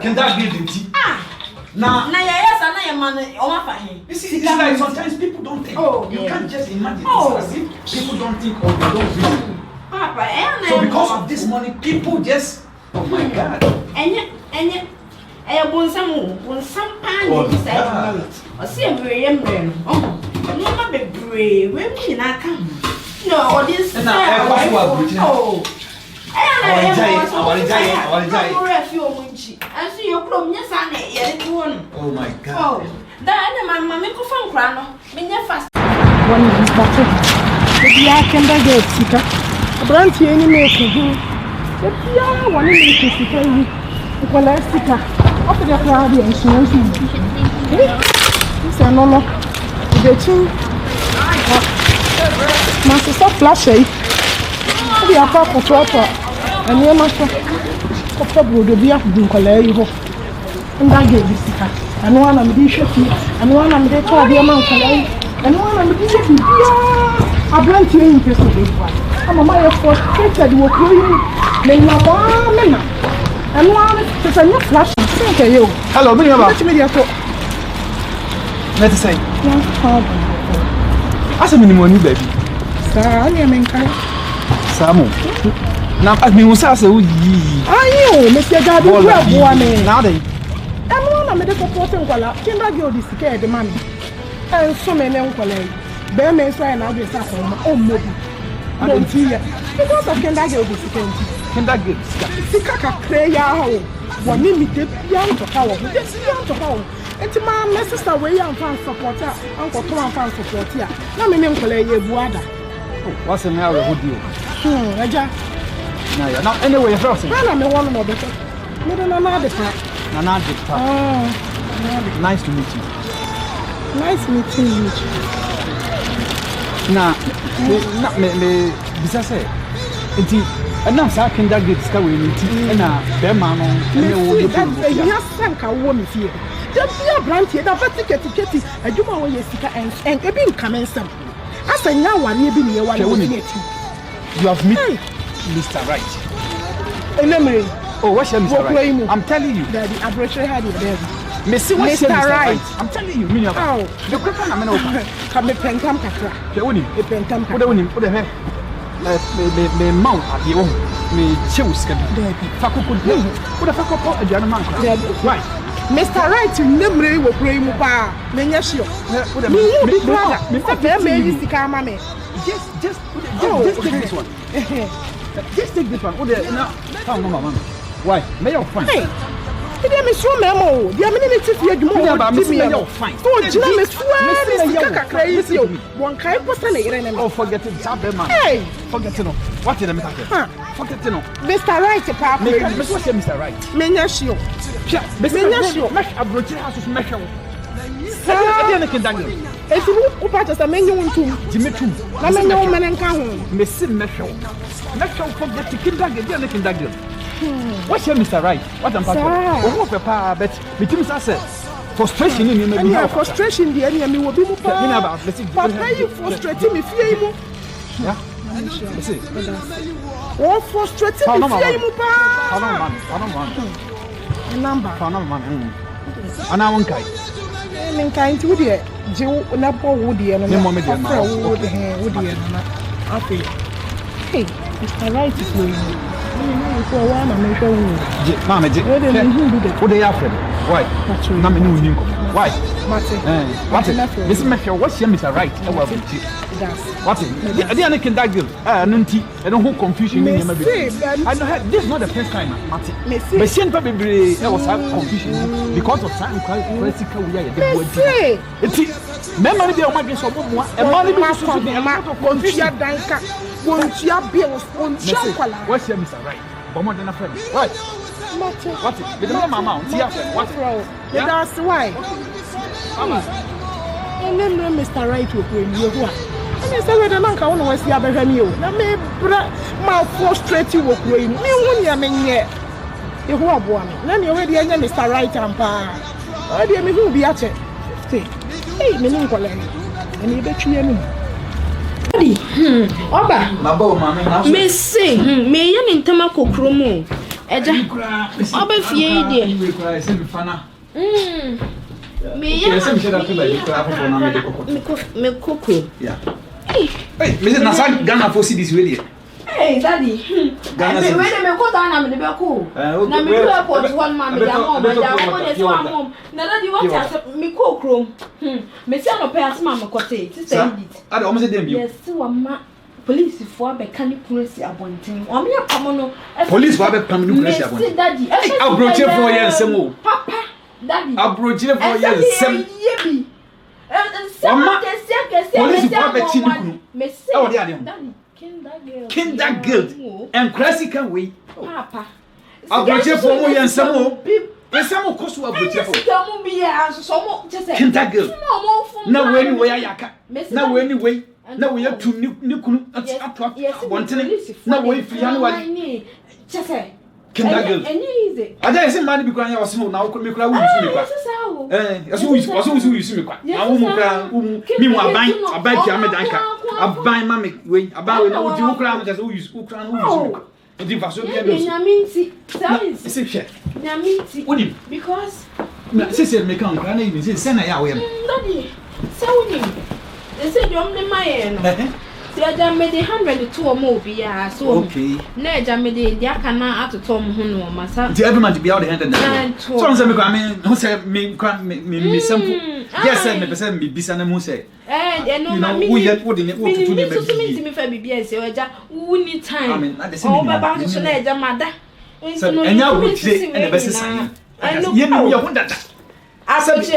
Can that be the tea? Now, yes, and I am man. It's like sometimes people don't think. Oh, you can't just imagine. Oh, as if people don't think or they don't reason. Papa, so because of this money, people just. Oh my God. And yet, I want some pan inside. I see a very embryo. Oh, no, be brave. When can I come? No, this is oh. I see your clothes, yes, I one. Oh my God. Oh, that my mamma go from Crano. When you're fast. One is better. The Akan get SIKA. A brand any making. The Pia one is SIKA. Well, I SIKA. After the crowd, and she knows you. It's a no. The two. Master stop flashing. We are part of water. And you must have to be up to Coleo. And I gave this SIKA. And one of the shifty. And one of the told your mouth. And one of the shifty. I blend you in this one. I'm a mile for created what you may not want. And one is a new flash. Thank you. Hello, bring about media. Let's say, as a minimum, baby. Sir, I am in Kai. Samu. Now, as me was as a wee. I know, Mr. Daddy. Now they. And one of the supporting Walla, Kindergirl is scared the money. And so many uncle. Bear may try and I'll be sat on my own mobile. I don't see it. Because of Kindergirl is scared. Kindergirl. SIKA prayer. One limited young to power. Just young to power. And to my sister, way young fan supporter, Uncle Tom fan supporter. Now, my uncle, a buada. What's an hour with you? Now, anyway, you're frozen. I'm the one more better. Another part. Nice to meet you. Nice meeting you. Now, me, besides, and now, I can get discovery and a bear man on yes, thank a woman here. Just be a brand here, that's a ticket, and you want your SIKA and a being coming some. As I now want you be near one. You have met Mr. Right. Memory. Oh, what's your Mr. Right? I'm telling you that the abrokyiere had it there. Mr. Right. I'm telling you, Minya. Oh, the quick one, I'm going to come a pentam kakra. The winning, a pentam. Put the hair. Me mount at the own. Me choose. Faku could do. Put a faco a gentleman. Right. Mr. Right, memory will pray Muba. Menyasio. Just take this one. Just take this one. Why? May you find? Dia me so memo. Dia me ni tifi adwuma wo me yo fine. So jina me so me sika kakra yi si o. Won kai posta na yere na me. Oh forget it, Sabe man. Hey, forget it no. What did I make? Forget it no. Mr. Right pa. Me so say Mr. Right. Menya shio. Menya shio. Mesh Abrokyi house mesh. Sa Dia na kindagel. Esi wo pa just menya wontum. Jimetum. Na menya wo menen ka ho. Me sim mesh. Mesh forget kindagel, dia na kindagel. What's your Mr. Right? What I'm talking about? Oh, papa, but between us, frustration in me. Yeah, frustration. The enemy will be more. Papa, you frustrating me. Fear you. Yeah. See. Oh, frustrating me. Fear you, papa. I don't want. Number. I don't want. And I won't kite. I'm kind to the Joe. Napo Woody and no moment. Woody. Hey, Mr. Right is going. Mama, what they are afraid? Why? Why? What? This is what's your Mr. Right? What? I didn't kindagel. I don't hold confusion in I know this is not the first time, Martin. But since probably there was some confusion because of some critical we are. It's memory be on my guess of more and money confusion. Won't you bills? What's your Mr. Right? But more than a friend. What? What? With the mama, what? That's why. And then Mr. Right will bring you. And you say, the man can't always see a better meal. Now, me, my frustrated will bring me when you're in yet. You are born. Then you already end Mr. Right and pa. I dear me who be at it. Hey, me, and you bet you. Oba. Me say, me yan intama kokromo. Eja. Oba fie die. Me yan. Me kokro. Yeah. Hey, me say na sa Ghana for see this way. Hey, daddy. Ghana say. Me go down na me be ko. Na me go airport one man me da mom, dey so am. Na daddy what ya me kokro. Me say no pay asma me kote. Ti say it. Ade o me say dem bi. Yes, wa ma police for be kan kuresi abonten. O me apam no. Police for be pam no kuresi abonten. Me say daddy. Abrokyi for yen sem o. Papa, daddy. Abrokyi for yen sem. Yebi. Police for be chi nikunu. Me say. E wo dey ade ho. Daddy. Kindagel and classical way. Papa. Abrokyi for mo yen sem o. Ese mo koso Abrokyi for. Sikamu biya so mo just Kindagel. Na we ni we ayaka. Na we ni we. Na we atu nikunu atu abontene. Na we fi anu wa. Just Kindagel. Easy. Ada ese man bi kwan ya wasem na wo me kura wo yusu me kwa. Eso wo yusu me kwa. Na wo mu kura mi mu aban ki amedanka. Aban ma me we aban we na wo di wo kura just wo yusu kura no yusu me kwa. Odi fa so bi e do. Nyaminti. Service. Ese hwe. Nyaminti. Woni Because na se me kan kura na even se na ya wo yem. Daddy. Se woni. They say you only my no. I just made 102 more beer, so okay. No, just made the Akan out to Tom Huno, Massa. The every man to be out the hand. So I'm saying, who said me simple? Yes, I may send me Bissana Muse. And no, we yet wouldn't want to do me for BBS, so I just wouldn't need time. I mean, at the same time, so mother. And now we say, and the best sign. I know you want that. Abrokyi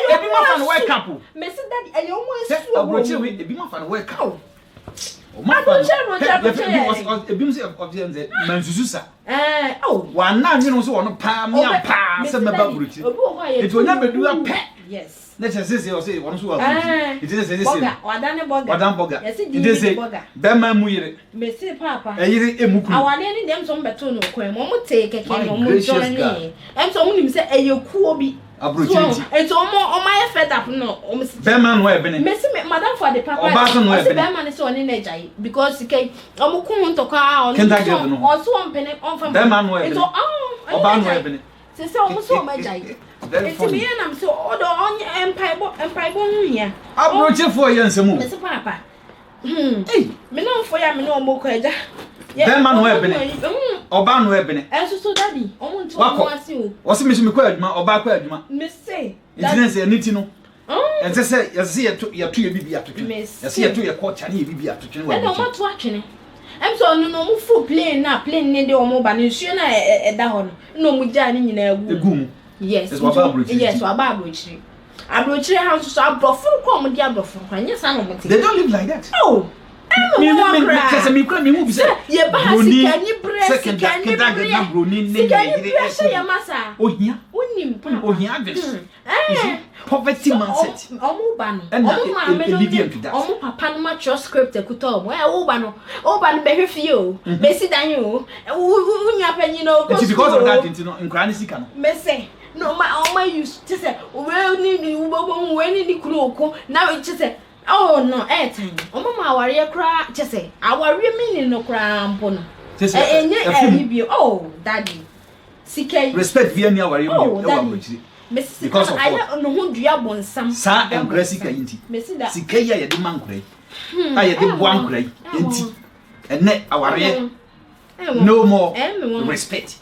ebi ma fan wake up me say daddy e yo mo esu Abrokyi we ebi ma fan wake up o ma ebi mo say observe say mansusu sa wa na nwenu so wono pa me pa se me ba Abrokyi it wonya bedu a pe yes let's say o say wono so wa Abrokyi it is say wadan boga yes it is say be ma mu yire me say papa yire emuku awane ni dem so mbeto no kwan mo te keke mo mo journey em so mo nim say eyekuo bi Abrokyi eto o ma ye fed up no o msi be ma no e bene me say madam for the papa o say be ma ni so oni na jai because ke o mo kun ntokwa o so on pene on fam be ma no e bene o ba no e bene se o mo so ma jai eti me na so o do onye empire bo hia Abrokyi for ye nsemu me say papa me no for ya me no mo ko eja be ma no e bene oba no e bene so daddy o mo nto mo ase o o se me kwa adwuma oba kwa adwuma me say daddy say niti no And they say, you see, you're too baby after you. You see, you're too your coach and you be after you. I don't want to watch it. I'm so no full plane now, plane in the mobile and she and I down. No, we done in a goom. Yes, yes, Abrokyiire. Abrokyiire house so Abrofo come Mogyabi Abrofo. Yes, I know. They don't live like that. Oh. Me move say. Ye ba sika ni breast sika ni masa. Ohia. Onim pa. Ohia advice. Poverty mindset. Omo ba no. Omo ma me no. Omo papa no ma trust script ekuta omo. Wo ba no be hwefie o. Be si dan o. Unya panyi no. It's because of that you know nkra ni sika no. Me say no my use to say we ni kuroko now it say oh no time mama aware kra say aware meaning no kra mpo no enye oh daddy sika respect via ni aware mu Abrokyiire because of I no ho dua bonsam sa nkra sika yinti sika ya de mankra aye de boankra yinti ene aware no more respect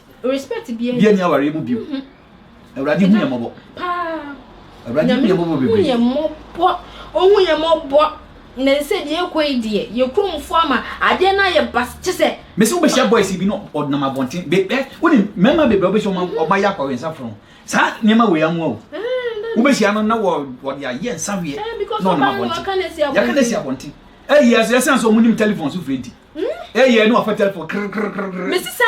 bia ni aware mu bio Awurade hu yembo pa Awurade hu yembo bebe yembo ohun yembo na se de ekwe ye kromfo ama ade na ye bas chese me se obehia boys bi no odnam abonten be woni mema bebe obehia oma ya kwa wensa from sa niema we amu o obehia no na wo de aye nsa we no na abonten ya kana si abonten yes yes so munim telephone so fredi ye no afa telephone mesisa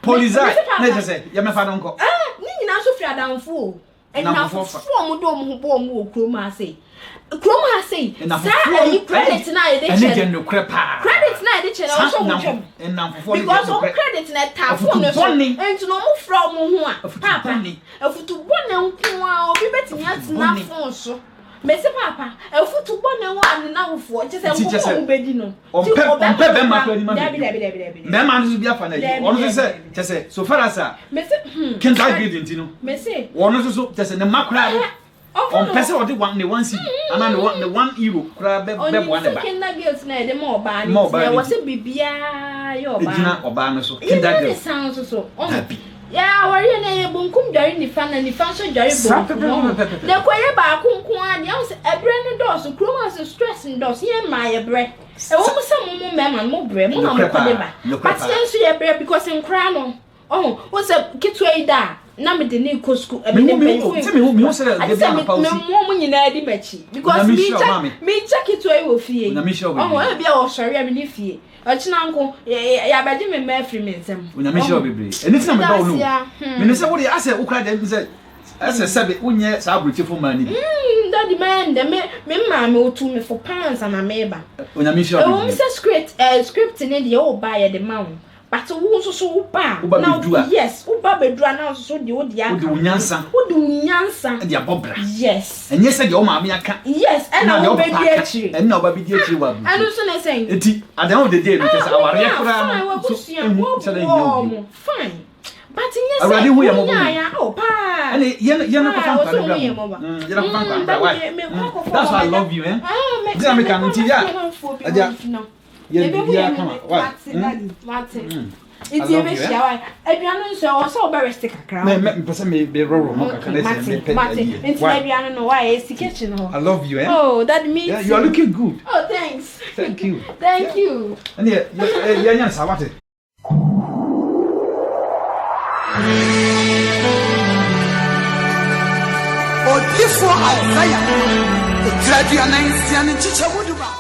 police na chese ya me fa don ko na so fi adanfo na fo mo do mo bo mo kroma say sa credit na e dey che credit na e dey che na so mo twem because of credit na ta fo no so enti no mo fra mo ho a papa afutu bone nko a obi betimi atena fo so mesi papa afutu bone ho an na wofo che se mo bedi no ti obe be ma kwani ma be ma nso bi afa na yi ono se che se so far as a mesi can I give it no mesi ono so che se ne makra on pese o de one ne one cedi ana ne one euro kra be bo na ba kinda girls na de mo ba ni e wo se bibia yo ba ejina oba no so kinda girls so ya wari na ye bunkum dware ni fa so dware bo de koye ba kunkun a de se ebre ne do so kroma so stress ndo so ye ma ye bre e wo mo se mo mema mo bre mo na mo kode ba but ye so ye bre because in kra no oh wo se kitwa ida na me de ne ko school e me ne me se de be na pause mo nyina di machi because me check kitwa e wo fie oh e bia wo sori e me ni fie ochina nko ya baje me ma free me nsem unyame sha obebre enitina me ba wo no me ne se wo de ase ukra de se ase sebe unye sa Abrokyiire fo ma ni daddy man de me ma me otu me for parents and ameba unyame sha obebre o se script ne de o ba ye de ma wo but wo so wo ba now yes wo ba bedua now so de wo de aka wo de unyansa de abobra yes enye se de o ma me aka yes and wo be di akiri and wo ba be di akiri wa bu and so na say enti adan de day no tese aware kura no fine but yes aware hu ye mo bo oh pa and ye no ko fan kwa ye no ko fan kwa why that's why I love you this American nti ya aja ye bia kama why It's a bit shy. Adriano so also very stick a me person me be roro mo kaka let's say it's Adriano no why is the kitchen I love you Oh that means yeah, you are looking good. Oh thanks. Thank you. Thank you. And yeah nyansa what Odifo Isaiah, Graduate 9 chicha